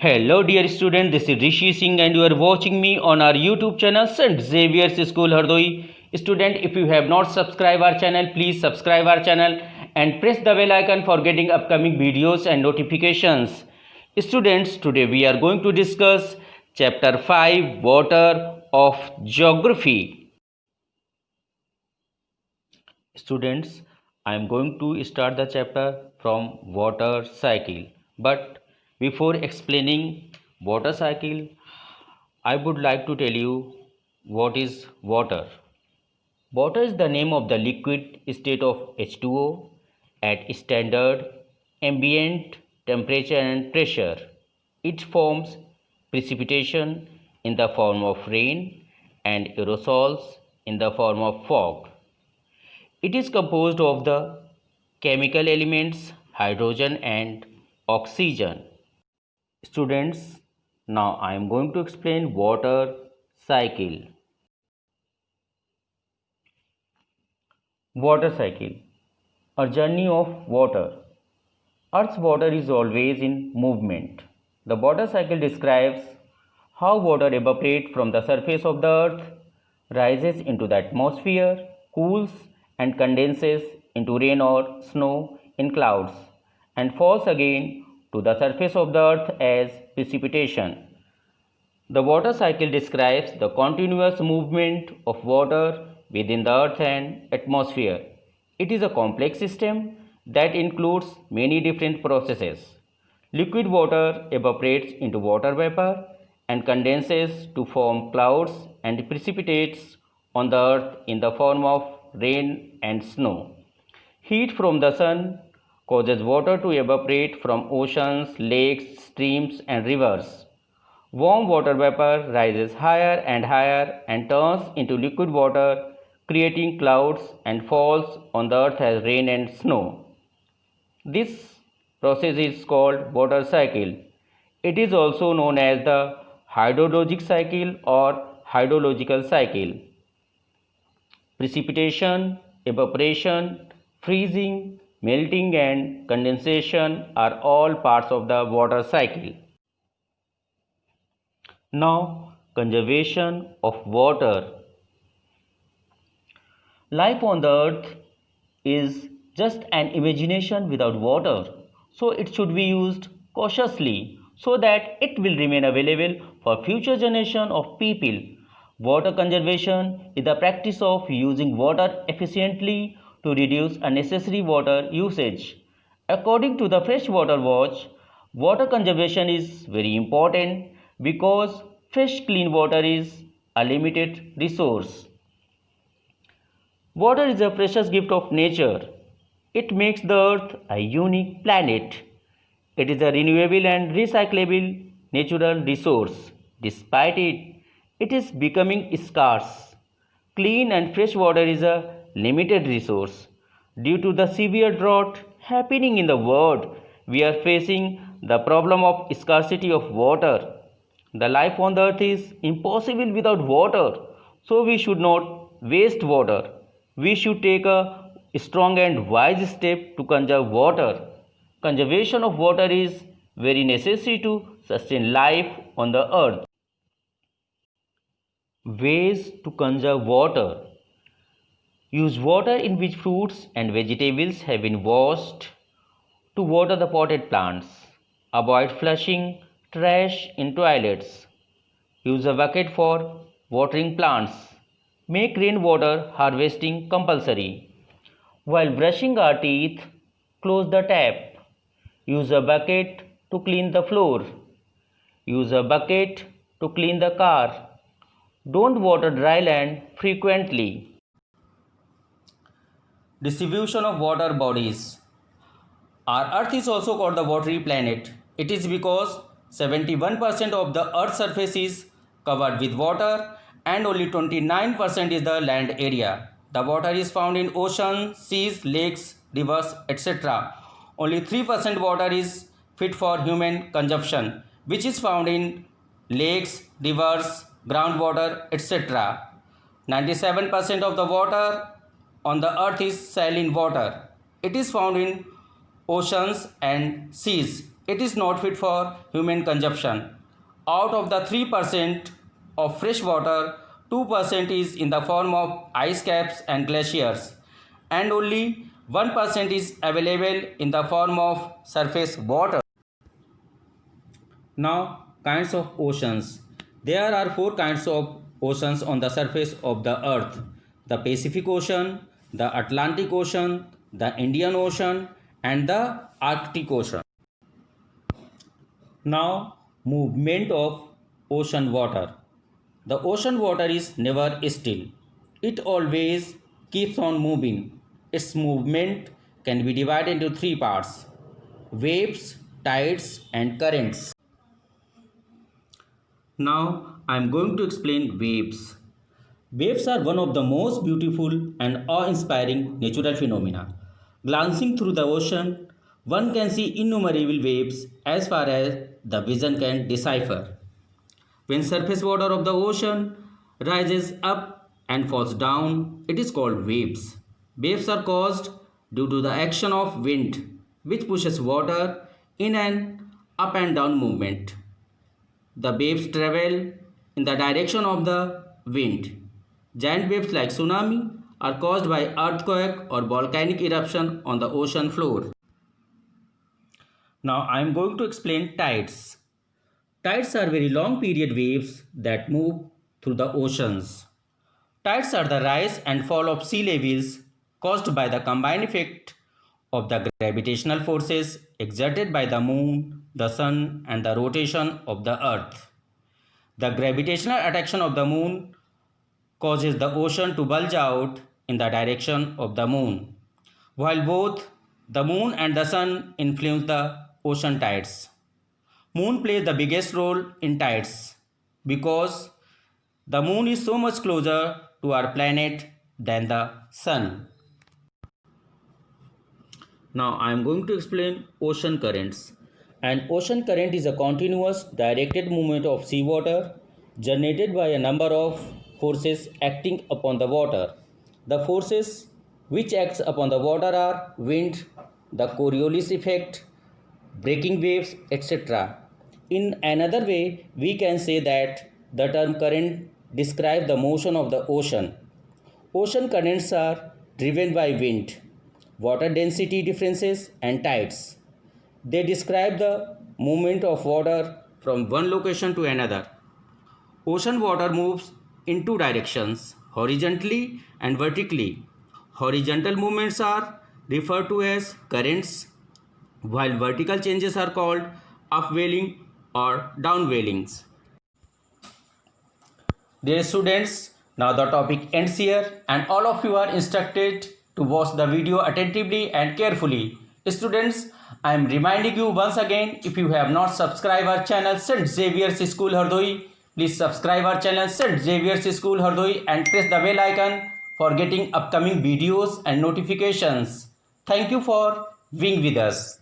Hello dear student, this is Rishi Singh and you are watching me on our YouTube channel St. Xavier's School Hardoi. Student, if you have not subscribed our channel, please subscribe our channel and press the bell icon for getting upcoming videos and notifications. Students, today we are going to discuss Chapter 5, Water of Geography. Students, I am going to start the chapter from water cycle. But before explaining water cycle, I would like to tell you what is water. Water is the name of the liquid state of H2O at standard ambient temperature and pressure. It forms precipitation in the form of rain and aerosols in the form of fog. It is composed of the chemical elements hydrogen and oxygen. Students, now I am going to explain water cycle. Water cycle, a journey of water. Earth's water is always in movement. The water cycle describes how water evaporates from the surface of the earth, rises into the atmosphere, cools and condenses into rain or snow in clouds, and falls again to the surface of the earth as precipitation. The water cycle describes the continuous movement of water within the earth and atmosphere. It is a complex system that includes many different processes. Liquid water evaporates into water vapor and condenses to form clouds and precipitates on the earth in the form of rain and snow. Heat from the sun causes water to evaporate from oceans, lakes, streams, and rivers. Warm water vapor rises higher and turns into liquid water, creating clouds and falls on the earth as rain and snow. This process is called water cycle. It is also known as the hydrologic cycle or hydrological cycle. Precipitation, evaporation, freezing, melting and condensation are all parts of the water cycle. Now, conservation of water. Life on the earth is just an imagination without water, so it should be used cautiously so that it will remain available for future generation of people. Water conservation is the practice of using water efficiently to reduce unnecessary water usage. According to the Freshwater Watch, water conservation is very important because fresh clean water is a limited resource. Water is a precious gift of nature. It makes the earth a unique planet. It is a renewable and recyclable natural resource. Despite it, it is becoming scarce. Clean and fresh water is a limited resource. Due to the severe drought happening in the world, we are facing the problem of scarcity of water. The life on the earth is impossible without water, so we should not waste water. We should take a strong and wise step to conserve water. Conservation of water is very necessary to sustain life on the earth. Ways to conserve water. Use water in which fruits and vegetables have been washed to water the potted plants. Avoid flushing trash in toilets. Use a bucket for watering plants. Make rainwater harvesting compulsory. While brushing our teeth, close the tap. Use a bucket to clean the floor. Use a bucket to clean the car. Don't water dry land frequently. Distribution of water bodies. Our Earth is also called the watery planet. It is because 71% of the Earth's surface is covered with water and only 29% is the land area. The water is found in oceans, seas, lakes, rivers, etc. Only 3% water is fit for human consumption, which is found in lakes, rivers, groundwater, etc. 97% of the water on the earth is saline water. It is found in oceans and seas. It is not fit for human consumption. Out of the 3% of fresh water, 2% is in the form of ice caps and glaciers, and only 1% is available in the form of surface water. Now, kinds of oceans. There are 4 kinds of oceans on the surface of the earth: the Pacific Ocean, the Atlantic Ocean, the Indian Ocean, and the Arctic Ocean. Now, movement of ocean water. The ocean water is never still. It always keeps on moving. Its movement can be divided into 3 parts: waves, tides, and currents. Now, I am going to explain waves. Waves are one of the most beautiful and awe-inspiring natural phenomena. Glancing through the ocean, one can see innumerable waves as far as the vision can decipher. When surface water of the ocean rises up and falls down, it is called waves. Waves are caused due to the action of wind, which pushes water in an up and down movement. The waves travel in the direction of the wind. Giant waves like tsunami are caused by earthquake or volcanic eruption on the ocean floor. Now I am going to explain tides. Tides are very long period waves that move through the oceans. Tides are the rise and fall of sea levels caused by the combined effect of the gravitational forces exerted by the moon, the sun, and the rotation of the earth. The gravitational attraction of the moon causes the ocean to bulge out in the direction of the moon, while both the moon and the sun influence the ocean tides. Moon plays the biggest role in tides because the moon is so much closer to our planet than the sun. Now I am going to explain ocean currents. An ocean current is a continuous directed movement of seawater generated by a number of forces acting upon the water. The forces which acts upon the water are wind, the Coriolis effect, breaking waves, etc. In another way, we can say that the term current describes the motion of the ocean. Ocean currents are driven by wind, water density differences, and tides. They describe the movement of water from one location to another. Ocean water moves in 2 directions, horizontally and vertically. Horizontal movements are referred to as currents, while vertical changes are called upwelling or downwellings. Dear students, now the topic ends here and all of you are instructed to watch the video attentively and carefully. Students, I am reminding you once again, if you have not subscribed our channel St. Xavier's School Hardoi, please subscribe our channel St. Xavier's School Hardoi and press the bell icon for getting upcoming videos and notifications. Thank you for being with us.